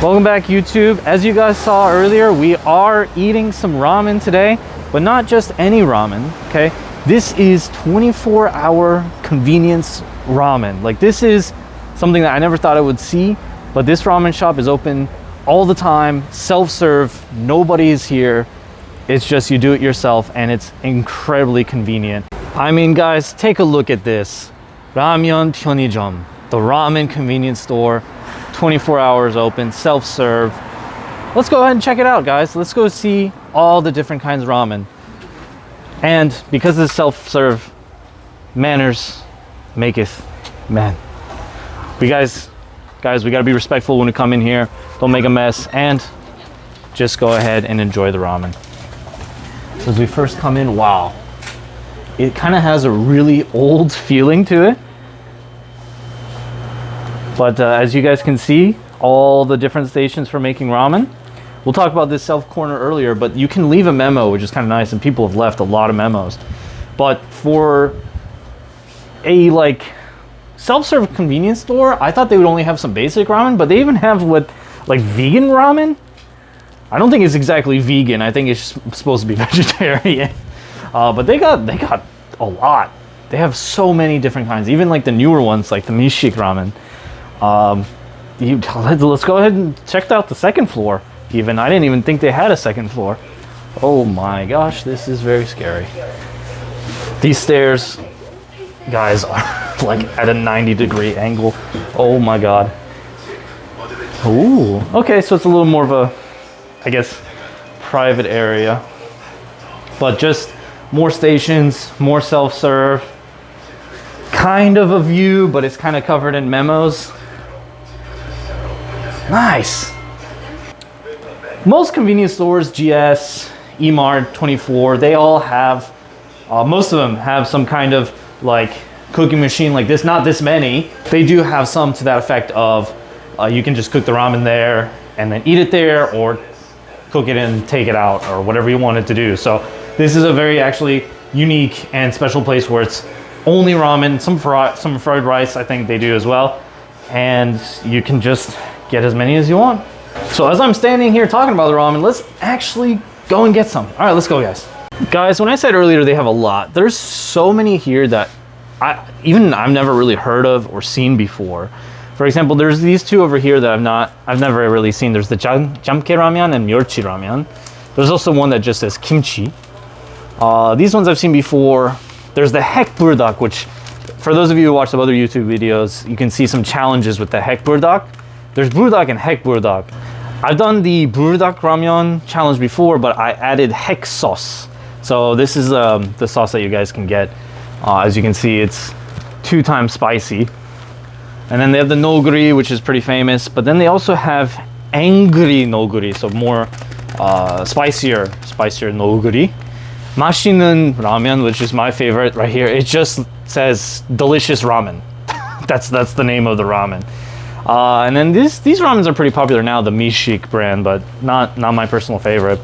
Welcome back, YouTube. As you guys saw earlier, we are eating some ramen today, but not just any ramen, okay? This is 24-hour convenience ramen. Like, this is something that I never thought I would see, but this ramen shop is open all the time, self-serve, nobody is here. It's just you do it yourself, and it's incredibly convenient. I mean, guys, take a look at this. Ramyeon 편의점, the ramen convenience store. 24 hours open, self-serve. Let's go ahead and check it out, guys. Let's go see all the different kinds of ramen. And because it's self-serve, manners maketh man. We guys, we gotta be respectful when we come in here. Don't make a mess, and just go ahead and enjoy the ramen. So as we first come in, wow. It kind of has a really old feeling to it. But as you guys can see, all the different stations for making ramen. We'll talk about this self corner earlier, but you can leave a memo, which is kind of nice, and people have left a lot of memos. But for a like self-serve convenience store, I thought they would only have some basic ramen, but they even have what, like vegan ramen? I don't think it's exactly vegan. I think it's supposed to be vegetarian. But they got a lot. They have so many different kinds, even like the newer ones, like the mishik ramen. Let's go ahead and check out the second floor. Even I didn't even think they had a second floor. Oh my gosh, this is very scary. These stairs, guys, are like at a 90-degree angle. Oh my god. Ooh, okay, so it's a little more of a, I guess, private area, but just more stations, more self-serve, kind of a view, but it's kind of covered in memos. Nice. Most convenience stores, GS, Emart, 24, they all have, most of them have some kind of like cooking machine like this. Not this many. They do have some to that effect of you can just cook the ramen there and then eat it there, or cook it and take it out, or whatever you want it to do. So this is a very actually unique and special place where it's only ramen, some fried rice I think they do as well, and you can just get as many as you want. So as I'm standing here talking about the ramen, let's actually go and get some. All right, let's go, guys. Guys, when I said earlier they have a lot, there's so many here that I've never really heard of or seen before. For example, there's these two over here that I've never really seen. There's the jamke ramyeon and myeolchi ramyeon. There's also one that just says kimchi. These ones I've seen before. There's the hek burdak, which for those of you who watch some other YouTube videos, you can see some challenges with the hek burdak. There's burdak and hek burdak. I've done the burdak ramyeon challenge before, but I added hek sauce. So this is the sauce that you guys can get. As you can see, it's 2 times spicy. And then they have the noguri, which is pretty famous, but then they also have angry noguri, so more spicier noguri. Mashinen ramen, which is my favorite right here. It just says delicious ramen. that's the name of the ramen. And then these ramens are pretty popular now, the mishik brand, but not my personal favorite.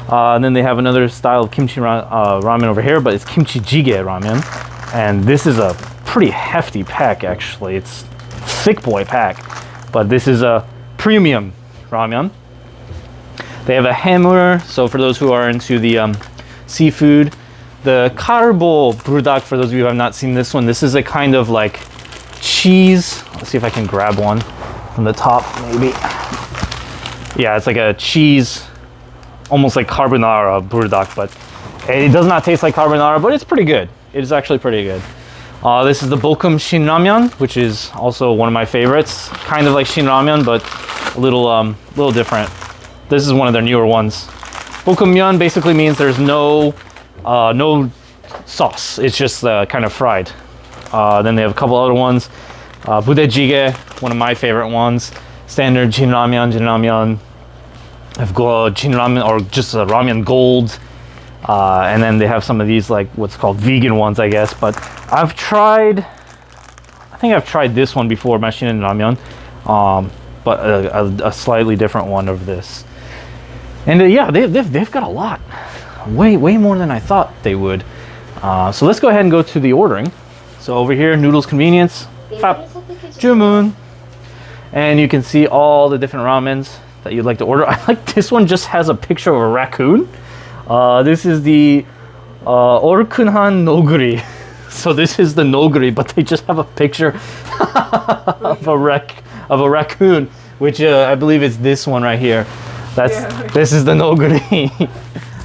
And then they have another style of kimchi ramen over here, but it's kimchi jjigae ramen. And this is a pretty hefty pack, actually. It's thick boy pack, but this is a premium ramen. They have a hammer, so for those who are into the seafood. The karbo burdak, for those of you who have not seen this one, this is a kind of like cheese. Let's see if I can grab one from the top, maybe. Yeah, it's like a cheese, almost like carbonara burdak, but it does not taste like carbonara, but it's pretty good. It is actually pretty good. This is the bokum shin ramyeon, which is also one of my favorites. Kind of like shin ramyeon, but a little different. This is one of their newer ones. Bokum myeon basically means there's no sauce. It's just kind of fried. Then they have a couple other ones. Budae-jjigae, one of my favorite ones. Standard jin ramyeon. I've got jin ramen, or just ramyeon gold. And then they have some of these, like what's called vegan ones, I guess. But I think I've tried this one before, mashinen ramyeon, but a slightly different one of this. And yeah, they've got a lot, way more than I thought they would. So let's go ahead and go to the ordering. So over here, noodles convenience. Jumun. And you can see all the different ramens that you'd like to order. I like this one just has a picture of a raccoon. This is the Orkunhan Noguri. So this is the Noguri, but they just have a picture of a raccoon, which I believe is this one right here. This is the Noguri.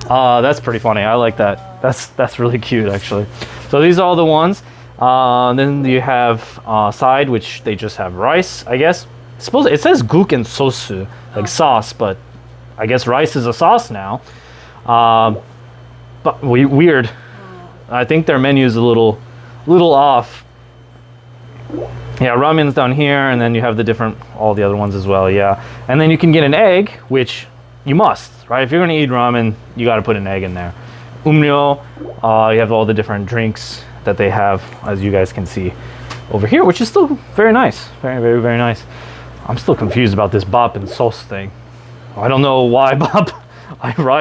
That's pretty funny. I like that. That's really cute actually. So these are all the ones. Then you have side, which they just have rice, I guess. Suppose it says guk and sosu, like sauce, but I guess rice is a sauce now. But weird. I think their menu is a little off. Yeah, ramen's down here, and then you have all the other ones as well. Yeah, and then you can get an egg, which you must, right? If you're gonna eat ramen, you got to put an egg in there. Umryo, you have all the different drinks that they have, as you guys can see over here, which is still very nice, very, very, very nice. I'm still confused about this bap and sauce thing. I don't know why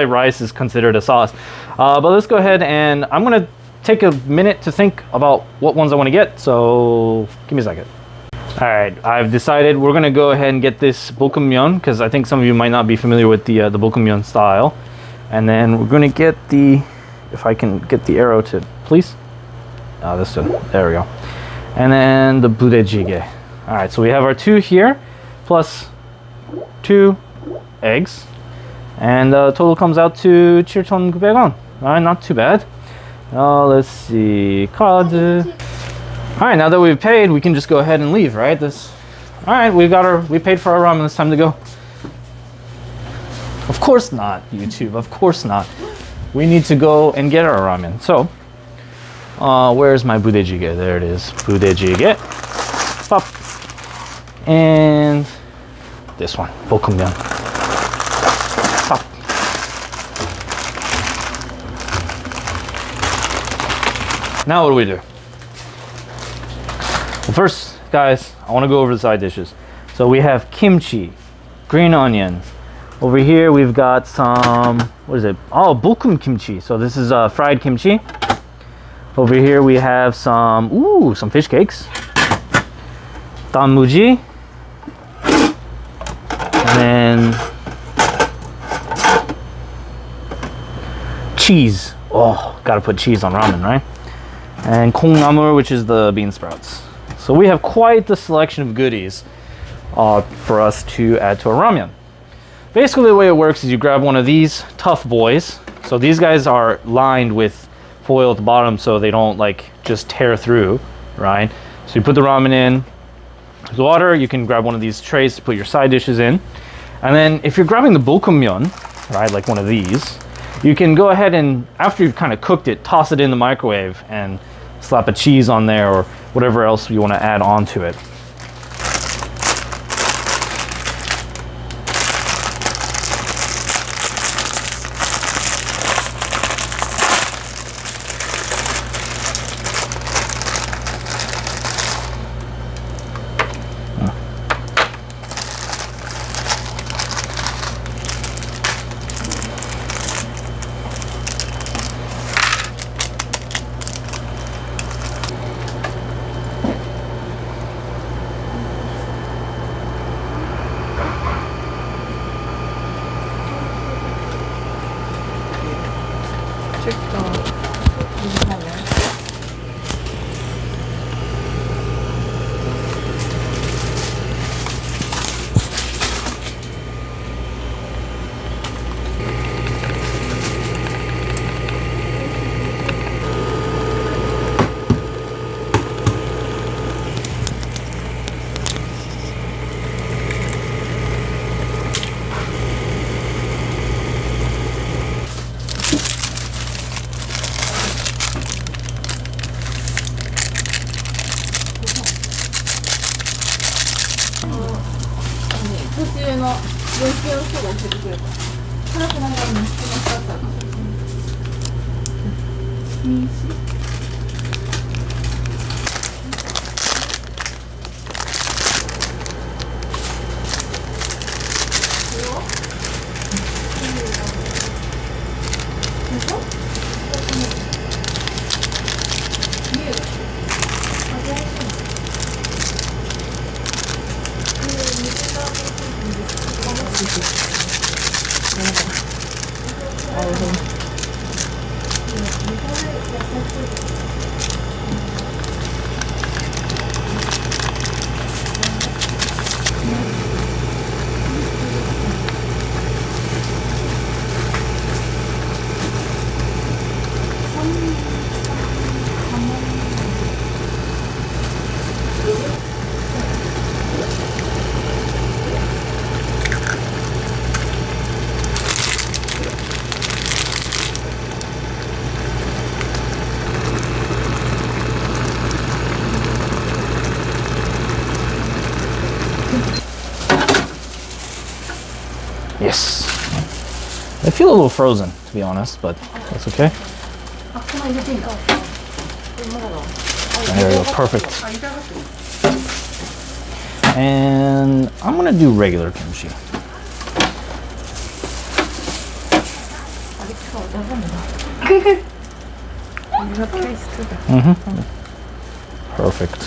rice is considered a sauce. But let's go ahead, and I'm gonna take a minute to think about what ones I want to get. So give me a second. All right, I've decided we're gonna go ahead and get this bokkeummyeon, because I think some of you might not be familiar with the bokkeummyeon style. And then we're gonna get if I can get the arrow to, please. This one, there we go. And then the budejjigae. All right, so we have our 2 here, plus 2 eggs. And the total comes out to 7,900원. All right, not too bad. Let's see, card. All right, now that we've paid, we can just go ahead and leave, right? All right, we paid for our ramen. It's time to go. Of course not, YouTube. Of course not. We need to go and get our ramen. So, where's my budejjigae? There it is, budejjigae. Pop. And this one, bokkeummyeon. Pop. Now what do we do? Well, first, guys, I want to go over the side dishes. So we have kimchi, green onion. Over here we've got some, what is it? Oh, bokum kimchi. So this is fried kimchi. Over here we have some fish cakes. Danmuji. And then cheese. Oh, gotta put cheese on ramen, right? And kongnamur, which is the bean sprouts. So we have quite the selection of goodies for us to add to our ramen. Basically, the way it works is you grab one of these tough boys. So these guys are lined with foil at the bottom so they don't like just tear through, right? So you put the ramen in the water. You can grab one of these trays to put your side dishes in. And then if you're grabbing the bokkeummyeon, right, like one of these, you can go ahead and, after you've kind of cooked it, toss it in the microwave and slap a cheese on there or whatever else you want to add onto it. Yes. I feel a little frozen, to be honest, but that's okay. There we go, perfect. And I'm gonna do regular kimchi. Perfect.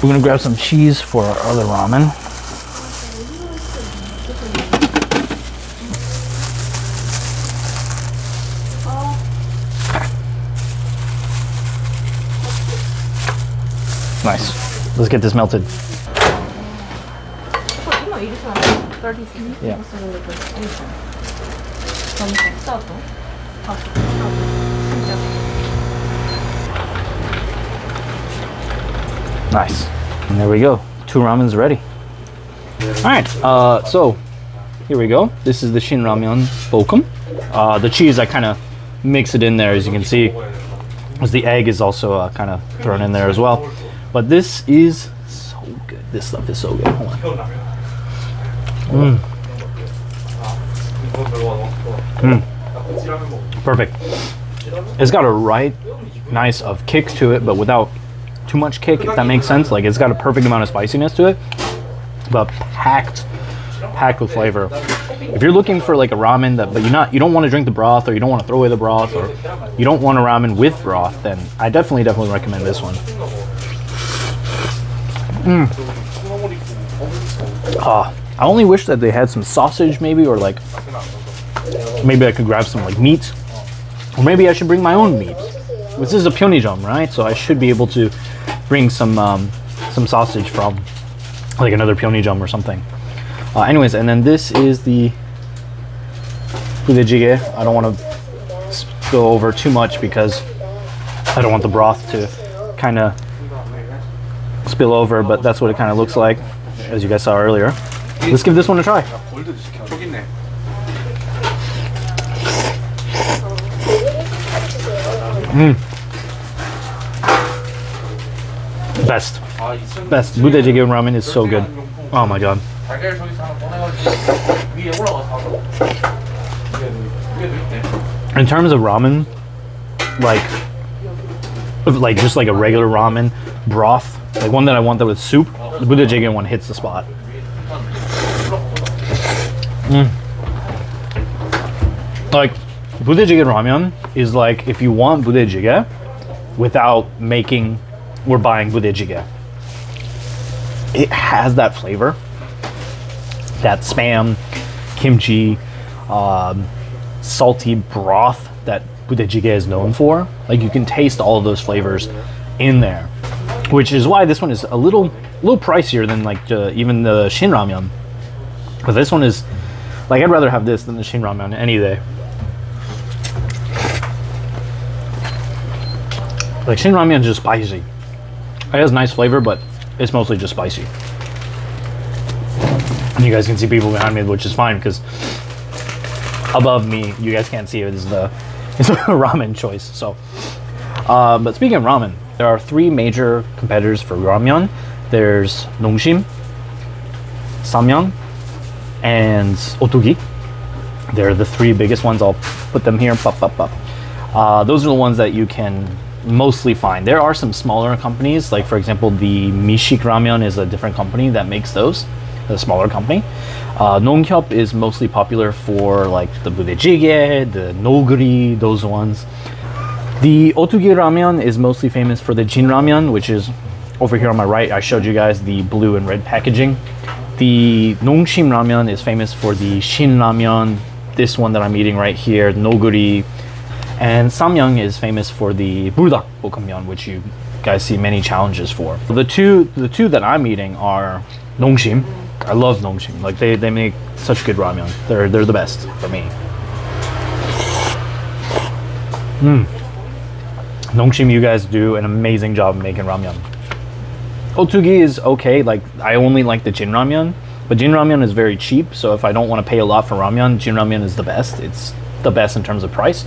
We're gonna grab some cheese for our other ramen. Nice. Let's get this melted. Yeah. Nice. And there we go. 2 ramen's ready. Alright, so here we go. This is the Shin Ramyeon Bokum. The cheese, I kind of mix it in there, as you can see. As the egg is also kind of thrown in there as well. But this is so good. This stuff is so good. Hold on. Perfect. It's got a right nice of kick to it, but without too much kick, if that makes sense. Like, it's got a perfect amount of spiciness to it, but packed with flavor. If you're looking for like a ramen that, but you don't want to drink the broth, or you don't want to throw away the broth, or you don't want a ramen with broth, then I definitely recommend this one. I only wish that they had some sausage, maybe, or like maybe I could grab some like meat, or maybe I should bring my own meat. This is a pyeonijjeom, right? So I should be able to bring some sausage from like another pyeonijjeom or something. Anyways, and then this is the budae-jjigae. I don't want to go over too much because I don't want the broth to kind of spill over, but that's what it kind of looks like, as you guys saw earlier. Let's give this one a try. Best. Budae-jjigae ramen is so good. Oh my god. In terms of ramen, like just like a regular ramen broth, like one that I want that with soup, the budae-jjigae one hits the spot. Like, budae-jjigae ramyeon is like if you want budae-jjigae without making or buying budae-jjigae. It has that flavor, that spam, kimchi, salty broth that budae-jjigae is known for. Like, you can taste all of those flavors in there, which is why this one is a little pricier than like even the Shin Ramyeon. But this one is like, I'd rather have this than the Shin Ramyeon any day. Like, Shin Ramyeon is just spicy. It has nice flavor, but it's mostly just spicy. And you guys can see people behind me, which is fine because above me, you guys can't see it, is the ramen choice. So, but speaking of ramen, there are 3 major competitors for ramyeon. There's Nongshim, Samyang, and Otogi. They're the 3 biggest ones. I'll put them here. Those are the ones that you can mostly find. There are some smaller companies, like for example the Mishik Ramyeon is a different company that makes those, a smaller company. Nonghyup is mostly popular for like the budae-jjigae, the noguri, those ones. The Otogi Ramyeon is mostly famous for the Jin Ramyeon, which is over here on my right. I showed you guys the blue and red packaging. The Nongshim Ramyeon is famous for the Shin Ramyeon, this one that I'm eating right here, noguri. And Samyang is famous for the burdak bokumyeon, which you guys see many challenges for. The two that I'm eating are Nongshim. I love Nongshim. Like, they make such good ramyeon. They're the best for me. Nongshim, you guys do an amazing job making ramyeon. Otogi is okay. Like, I only like the Jin Ramyeon, but Jin Ramyeon is very cheap. So if I don't want to pay a lot for ramyeon, Jin Ramyeon is the best. It's the best in terms of price.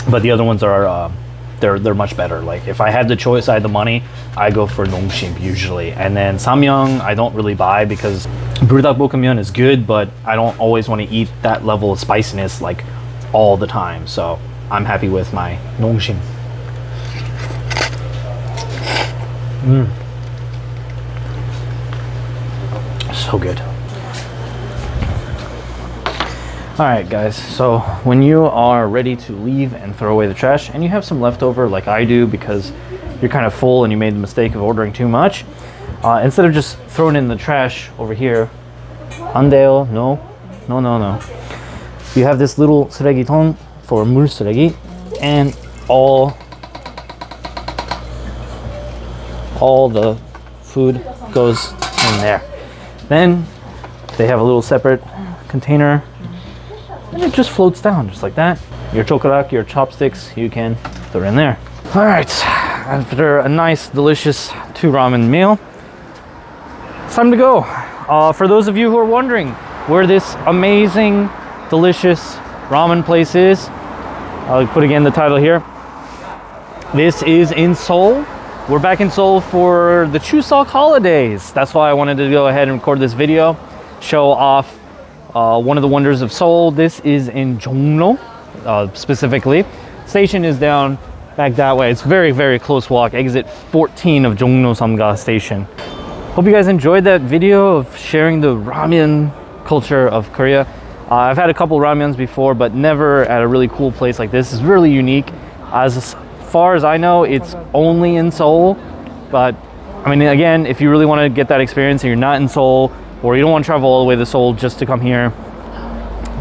But the other ones are, they're much better. Like, if I had the choice, I had the money, I go for Nongshim usually. And then Samyang, I don't really buy because Burdak is good, but I don't always want to eat that level of spiciness like all the time. So I'm happy with my nongshim. So good. All right, guys, so when you are ready to leave and throw away the trash and you have some leftover like I do because you're kind of full and you made the mistake of ordering too much, instead of just throwing it in the trash over here, andeo, no. You have this little 쓰레기통 for 물 쓰레기, and all the food goes in there. Then they have a little separate container, and it just floats down just like that. Your chokarak, your chopsticks, you can throw in there. All right, after a nice, delicious 2 ramen meal, it's time to go. For those of you who are wondering where this amazing, delicious ramen place is, I'll put again the title here. This is in Seoul. We're back in Seoul for the Chuseok holidays. That's why I wanted to go ahead and record this video, show off one of the wonders of Seoul. This is in Jongno, specifically. Station is down back that way. It's very, very close walk. Exit 14 of Jongno Samga Station. Hope you guys enjoyed that video of sharing the ramen culture of Korea. I've had a couple ramyons before, but never at a really cool place like this. It's really unique. As far as I know, it's only in Seoul. But I mean, again, if you really want to get that experience and you're not in Seoul, or you don't want to travel all the way to Seoul just to come here,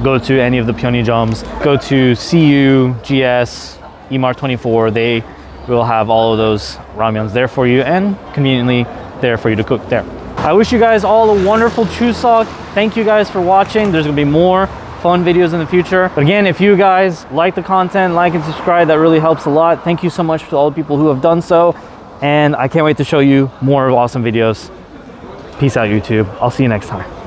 go to any of the Pyeongjeoms, go to CU, GS, Emar 24. They will have all of those ramyons there for you and conveniently there for you to cook there. I wish you guys all a wonderful Chuseok. Thank you guys for watching. There's gonna be more fun videos in the future. But again, if you guys like the content, like and subscribe, that really helps a lot. Thank you so much to all the people who have done so. And I can't wait to show you more awesome videos. Peace out, YouTube. I'll see you next time.